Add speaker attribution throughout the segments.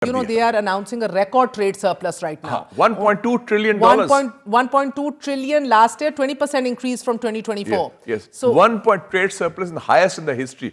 Speaker 1: You know, they are announcing a record trade surplus right now.
Speaker 2: $1.2 trillion.
Speaker 1: 1.2 trillion last year, 20% increase from 2024.
Speaker 2: Yes. So 1 trade surplus is the highest in the history.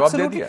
Speaker 1: Absolutely.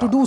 Speaker 1: to do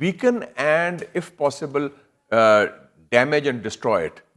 Speaker 2: Weaken and if possible damage and destroy it.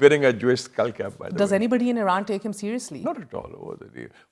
Speaker 2: wearing a Jewish skull cap. by the way.
Speaker 1: Does anybody in Iran take him seriously?
Speaker 2: Not at all.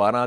Speaker 2: 12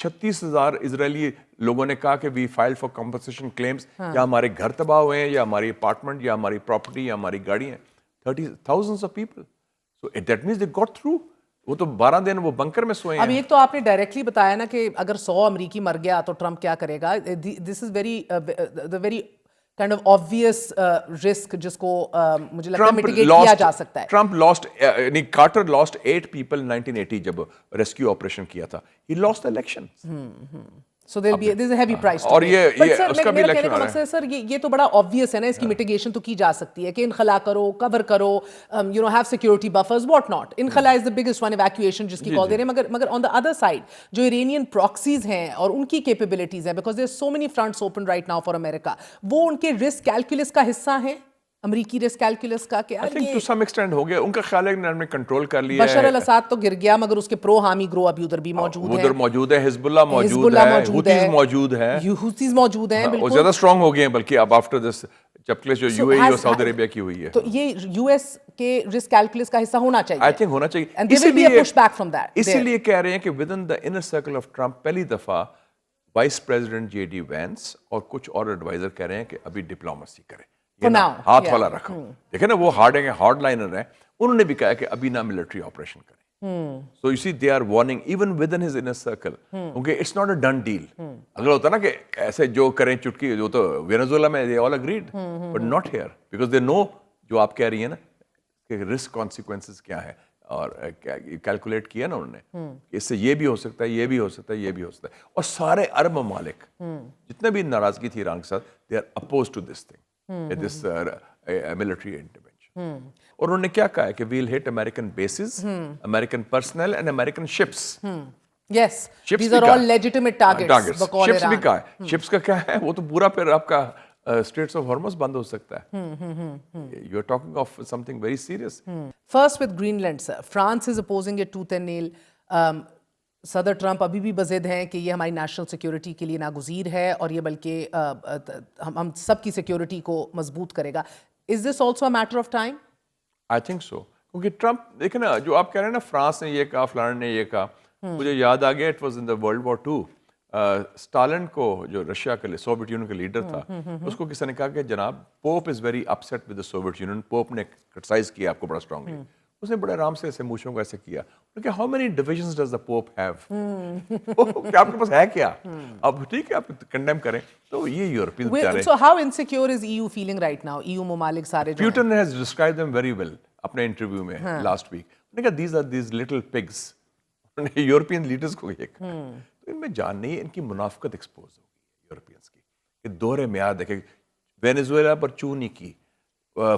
Speaker 2: 36,000 اسرائیلی لوگوں نے کہا کہ وی file for compensation claims, یا ہمارے گھر تباہ ہوئے ہیں، یا ہماری اپارٹمنٹ، یا ہماری پراپرٹی، یا ہماری گاڑی ہیں. 30,000 of people. So that means they got through. وہ تو 12 دن وہ بنکر میں سوئے ہیں.
Speaker 1: اب ایک تو آپ نے ڈائریکٹلی بتایا نا کہ اگر 100 امریکی مر گیا تو ٹرمپ کیا کرے گا. This is very kind of obvious risk جس کو مجھے لگتا ہے mitigate کیا جا سکتا ہے.
Speaker 2: ٹرمپ lost, یعنی کارٹر lost 8 people 1980 جب ریسکیو آپریشن کیا تھا. He lost the election.
Speaker 1: So there's a heavy price to
Speaker 2: اور
Speaker 1: pay.
Speaker 2: یہ
Speaker 1: But sir,
Speaker 2: اس کا بھی
Speaker 1: میرا کہنے
Speaker 2: الیکشن
Speaker 1: کا
Speaker 2: آ رہا
Speaker 1: مقصد ہے سر یہ تو بڑا obvious ہے نا, اس کی mitigation تو کی جا سکتی ہے کہ انخلا کرو, cover کرو, have security buffers, what not. انخلا is the biggest one, evacuation جس کی کال دے رہے ہیں. مگر on the other side جو ایرانین proxies ہیں اور ان کی capabilities ہیں, because there's so many fronts open right now for America, وہ ان کے risk calculus کا حصہ ہیں, امریکی رسک کیلکولس کا. کہ
Speaker 2: I think to some extent ہو گیا. ان کا خیال ہے کہ ہم نے کنٹرول کر لیا ہے.
Speaker 1: بشار الاسد تو گر گیا, مگر اس کے پرو حامی گروہ ابھی ادھر بھی موجود ہیں.
Speaker 2: ادھر موجود ہے, حزب اللہ موجود ہے, ہوتیز موجود ہیں,
Speaker 1: ہوتیز موجود ہیں.
Speaker 2: وہ زیادہ اسٹرانگ ہو گئے ہیں بلکہ اب آفٹر دس چپکلس جو یو اے ای اور سعودی عربیہ کی ہوئی ہے.
Speaker 1: تو یہ یو ایس کے رسک کیلکولس کا حصہ ہونا چاہیے.
Speaker 2: آئی تھنک ہونا چاہیے.
Speaker 1: And there will be a pushback from that.
Speaker 2: اسی لیے کہہ رہے ہیں کہ with in the inner circle of Trump پہلی دفعہ vice president J D Vance اور کچھ اور ایڈوائزر کہہ رہے ہیں کہ ابھی ڈپلومسی کریں, ہاتھ والا رکھو. دیکھیں نا وہ ہارڈ لائنر ہیں, انہوں نے بھی کہا کہ ابھی نہ ملٹری آپریشن کریں. So you see they are warning even within his inner circle. کیونکہ it's not a done deal. اگر ہوتا نا کہ ایسے جو کریں چٹکی, جو تو وینزویلا میں they all agreed, but not here because they know جو آپ کہہ رہی ہیں نا کہ رسک کانسیکوینسز کیا ہے, اور کیلکولیٹ کیا نا انہوں نے کہ اس سے یہ بھی ہو سکتا ہے, یہ بھی ہو سکتا ہے, یہ بھی ہو سکتا ہے. اور سارے عرب ممالک جتنے بھی ناراضگی تھی ایران کے ساتھ, they are opposed to this thing, this military intervention. اور انہوں نے کیا کہا ہے کہ we'll hit American bases, American personnel and American ships.
Speaker 1: Yes, these are all legitimate targets.
Speaker 2: Ships بھی کہا ہے. Ships کا کیا ہے, وہ تو پورا پھر آپ کا Straits of Hormuz بند ہو سکتا ہے. You are talking of something very serious.
Speaker 1: First with Greenland, sir. France is opposing it tooth and nail. صدر ٹرمپ ابھی بھی بضد ہیں کہ یہ ہماری نیشنل سیکیورٹی کے لیے ناگزیر ہے اور یہ بلکہ ہم سب کی سیکیورٹی کو مضبوط کرے گا. Is this also a matter of time?
Speaker 2: I think so. کیونکہ ٹرمپ دیکھیں نا, جو آپ کہہ رہے ہیں نا فرانس نے یہ کہا, فلان نے یہ کہا, مجھے یاد آ گیا, it was in the world war 2. Stalin کو, جو رشیا کے سوویت یونین کا لیڈر تھا, اس کو کسی نے کہا کہ جناب pope is very upset with the Soviet Union. Pope نے کرٹیسائز کیا آپ کو بڑا اسٹرانگلی. اس نے بڑے آرام سے ایسے موچھوں کو ایسے کیا کہ how many divisions does the pope have, کہ آپ کے پاس ہے کیا, اب ٹھیک ہے آپ کنڈیم کریں. تو یہ یورپین بیچارے.
Speaker 1: So how insecure is EU feeling right now? EU ممالک سارے جو
Speaker 2: Putin has described them very well اپنے انٹرویو میں لاسٹ ویک. انہوں نے کہا these are these little pigs. انہوں نے یورپین لیڈرز کو یہ کہا. تو ان میں جان نہیں ہے, ان کی منافقت ایکسپوز ہو گئی یورپینس کی, کہ دور میعاد دیکھیں, وینزویلا پر چوں نہیں کی,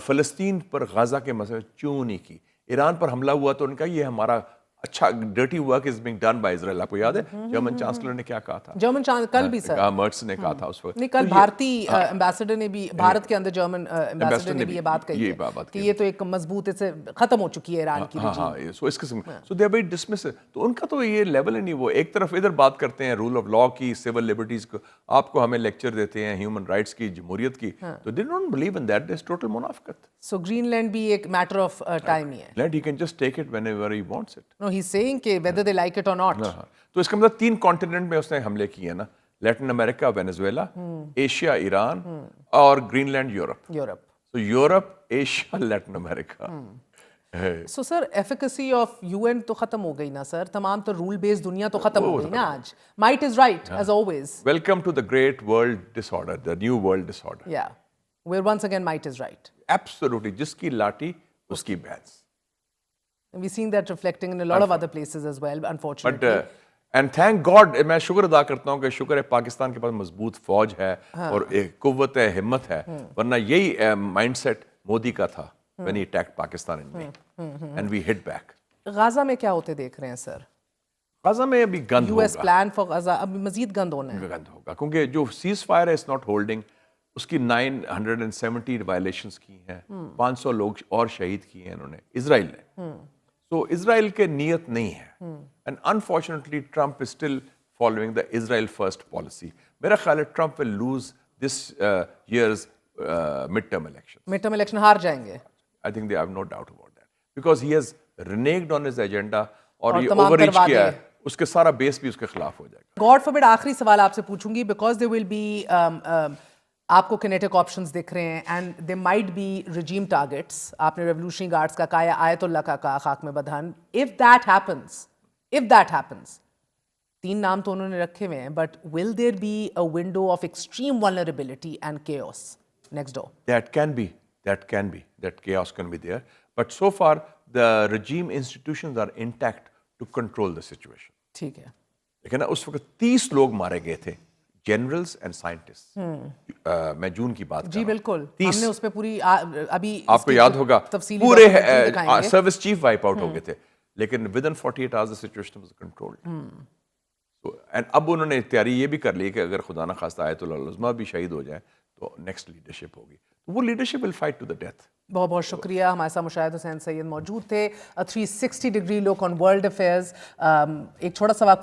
Speaker 2: فلسطین پر غزہ کے مسئلے چوں نہیں کی, ایران پر حملہ ہوا تو ان کا یہ ہمارا اچھا dirty work is being done by Israel. آپ کو یاد ہے جرمن چانسلر نے کیا کہا تھا,
Speaker 1: جرمن کل بھی سر
Speaker 2: مرٹس نے کہا تھا اس وقت,
Speaker 1: نہیں کل بھارتی ایمبیسڈر نے بھی, بھارت کے اندر جرمن ایمبیسڈر نے بھی یہ بات کہی ہے کہ یہ تو ایک مضبوط سے ختم ہو چکی ہے ایران کی رجیم.
Speaker 2: سو اس قسم, سو دے آر ویری ڈسمسو. تو ان کا تو یہ لیول ہی نہیں, وہ ایک طرف ادھر بات کرتے ہیں رول آف لا کی, سول لبرٹیز کو, آپ کو ہمیں لیکچر دیتے ہیں ہیومن رائٹس کی, جمہوریت کی, تو they don't believe in that. This total منافقت.
Speaker 1: سو گرین لینڈ بھی ایک میٹر آف ٹائم ہی ہے.
Speaker 2: Land he can just take it whenever he wants it.
Speaker 1: No, he's saying کہ whether they like it or not.
Speaker 2: تو اس کا مطلب 3 continent میں اس نے حملے کیے نا, لیٹن امریکہ وینزویلا, ایشیا ایران, اور گرین لینڈ یورپ. تو Europe, Asia, Latin America.
Speaker 1: So sir efficacy of UN تو ختم ہو گئی نا سر, تمام تو رول بیس دنیا تو ختم ہو گئی نا آج. Might is right as always.
Speaker 2: Welcome to the great world disorder, the new world disorder.
Speaker 1: Yeah, where once again might is right.
Speaker 2: Absolutely. جس کی لاٹھی اس کی بھینس.
Speaker 1: We've seen that reflecting in a lot of other places as well, unfortunately.
Speaker 2: And thank God, میں شکر ادا کرتا ہوں کہ شکر ہے پاکستان کے پاس مضبوط فوج ہے اور ایک قوت ہے, ہمت ہے, ورنہ یہی مائنڈ سیٹ مودی کا تھا when he attacked Pakistan in May. And we hit back.
Speaker 1: غازہ میں کیا ہوتے دیکھ رہے ہیں سر؟
Speaker 2: غزہ میں ابھی گند ہوگا.
Speaker 1: US plan for غزہ اب مزید گند ہونا ہے.
Speaker 2: گند ہوگا کیونکہ جو سیز فائر ہے it's not holding. اس کی 970 وائلیشنز کی ہیں, 500 لوگ اور شہید کیے ہیں انہوں نے, اسرائیل نے. تو اسرائیل کے نیت نہیں ہے. And unfortunately Trump is still following the Israel first policy. میرا خیال ہے Trump will lose this years mid term election.
Speaker 1: ہار جائیں گے.
Speaker 2: I think they have no doubt about that because he has reneged on his agenda اور یہ over reach کیا ہے. اس کے سارا بیس بھی اس کے خلاف ہو جائے گا.
Speaker 1: گاڈ فاربڈ آخری سوال آپ سے پوچھوں گی بیکاز دے ول بی آپ کو کینیٹک آپشنز دکھ رہے ہیں and they might be regime targets. آپ نے ریولیوشنری گارڈز کا کہا یا آیت اللہ کا کہا خاک میں بدہن. اف دیٹ ہیپنس 3 نام تو انہوں نے رکھے ہوئے ہیں but will there be a window of extreme vulnerability and chaos next door?
Speaker 2: That can be. That chaos can be there. But so far, the regime institutions are intact to control the situation.
Speaker 1: ٹھیک ہے.
Speaker 2: لیکن اس وقت 30 لوگ مارے گئے تھے, generals and scientist. میں جون کی بات کر
Speaker 1: جی بالکل, ہم نے اس پہ پوری ابھی
Speaker 2: آپ کو یاد ہوگا پورے سروس چیف وائپ آؤٹ ہو گئے تھے, لیکن with in 48 hours the situation was controlled. اب انہوں نے تیاری یہ بھی کر لی کہ اگر خدا نہ خواستہ آیت اللہ العظمیٰ بھی شہید ہو جائیں تو نیکسٹ لیڈرشپ ہوگی. وہ leadership will fight to the death.
Speaker 1: بہت بہت شکریہ. ہمارے ساتھ مشاہد حسین سید موجود تھے. 360 ڈگری لک آن ورلڈ افیئرز. ایک چھوٹا سا وقفہ